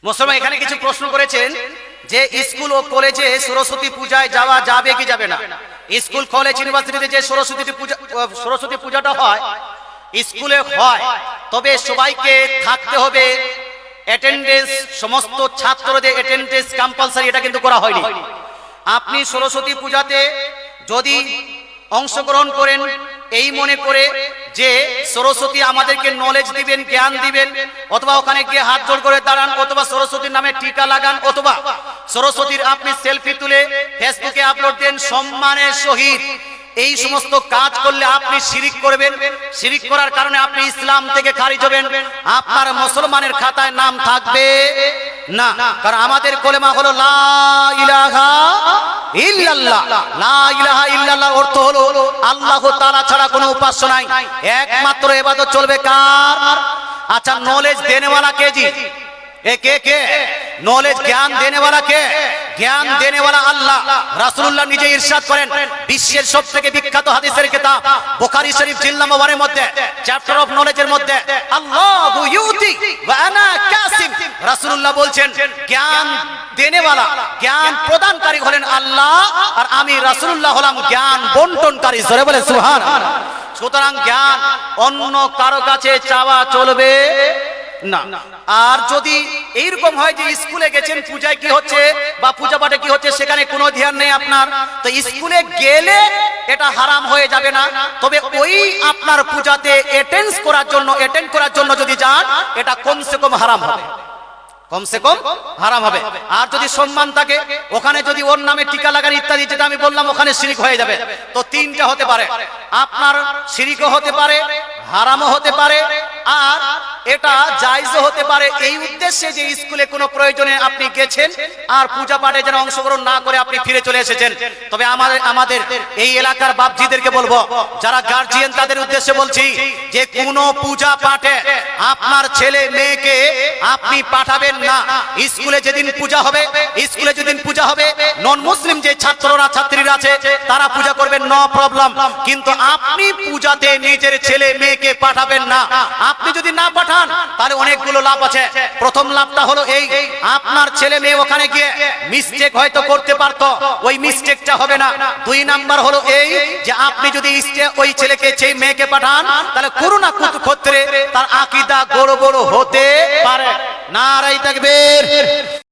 মুসলমান এখানে কিছু প্রশ্ন করেছেন যে স্কুল ও কলেজে সরস্বতী পূজায় যাওয়া যাবে কি যাবে না। স্কুল কলেজ ইউনিভার্সিটিতে যে সরস্বতী পূজাটা হয় স্কুলে হয়, তবে সবাইকে থাকতে হবে অ্যাটেন্ডেন্স, সমস্ত ছাত্রদের অ্যাটেন্ডেন্স কম্পালসারি, এটা কিন্তু করা হয়নি। আপনি সরস্বতী পূজাতে যদি অংশগ্রহণ করেন এই মনে করে যে সরস্বতী আমাদেরকে নলেজ দিবেন, জ্ঞান দিবেন, অথবা ওখানে গিয়ে হাত জোড় করে দাঁড়ান, অথবা সরস্বতীর নামে টিকা লাগান, অথবা সরস্বতীর আপনি সেলফি তুলে ফেসবুকে আপলোড দেন সম্মানের সহিত, এই সমস্ত কাজ করলে আপনি শিরিক করবেন। শিরিক করার কারণে আপনি ইসলাম থেকে খারিজ হবেন, আপনার মুসলমানের খাতায় নাম থাকবে না। কারণ আমাদের কলেমা হলো লা ইলাহা ইল্লাল্লাহ। লা ইলাহা ইল্লাল্লাহ অর্থ হলো আল্লাহ তাআলা ছাড়া কোনো উপাস্য নাই, একমাত্র ইবাদত চলবে কার? আচ্ছা, নলেজ দেনে वाला কে জি? কে নলেজ জ্ঞান দেনে वाला কে? জ্ঞান দেনে वाला আল্লাহ। রাসূলুল্লাহ নিজে ইরশাদ করেন, বিশ্বের সবথেকে বিখ্যাত হাদিসের কিতাব বুখারী শরীফ জিলদ নম্বর 1 মধ্যে চ্যাপ্টার অফ নলেজের মধ্যে আল্লাহু ইউতি ওয়া আনা কাসিম, রাসূলুল্লাহ বলছেন জ্ঞান দেনে वाला, জ্ঞান প্রদানকারী হলেন আল্লাহ, আর আমি রাসূলুল্লাহ হলাম জ্ঞান বন্টনকারী। জোরে বলে সুবহানাল্লাহ। সুতরাং জ্ঞান অন্য কারো কাছে চাওয়া চলবে না। আর যদি এইরকম হয় যে স্কুলে গেছেন, পূজায় কি হচ্ছে বা পূজা পাঠে কি হচ্ছে সেখানে কোনো ধ্যান নেই আপনার, তো স্কুলে গেলে এটা হারাম হয়ে যাবে না, তবে ওই আপনার পূজাতে অ্যাটেন্ড করার জন্য যদি যান এটা কমসে কম হারাম হবে, কমসে কম হারাম হবে। আর যদি সম্মান থাকে ওখানে যদি ওর নামে টিকা লাগান ইত্যাদি, যেটা আমি বললাম ওখানে শিরিক হয়ে যাবে। তো তিনটা হতে পারে, আপনার শিরিকও হতে পারে, হারামও হতে পারে, আর এটা জায়েজও হতে পারে। এই উদ্দেশ্যে যে স্কুলে কোনো প্রয়োজনে আপনি গেছেন আর পূজা পাঠে যেন অংশগ্রহণ না করে আপনি ফিরে চলে এসেছেন। তবে আমাদের এই এলাকার বাপজিদেরকে বলবো, যারা গার্জিয়ান তাদের উদ্দেশ্যে বলছি যে কোনো পূজা পাঠে আপনার ছেলে মেয়েকে আপনি পাঠাবেন না। স্কুলে যেদিন পূজা হবে নন মুসলিম যে ছাত্রীরা আছে তারা পূজা করবেন, নো প্রবলেম, কিন্তু আপনি পূজাতে নিজের ছেলে মেয়েকে পাঠাবেন না। আপনি যদি না পাঠান তাহলে অনেকগুলো লাভ আছে। প্রথম লাভটা হলো এই, আপনার ছেলে মেয়ে ওখানে গিয়ে মিস্টেক হয়তো করতে পারতো, ওই মিস্টেকটা হবে না। দুই নাম্বার হলো এই যে আপনি যদি ওই ছেলেকে সেই মেয়েকে পাঠান তাহলে কোনো না কোনো ক্ষেত্রে তার আকীদা গড়বড় হতে পারে। নারায়ে তাকবীর।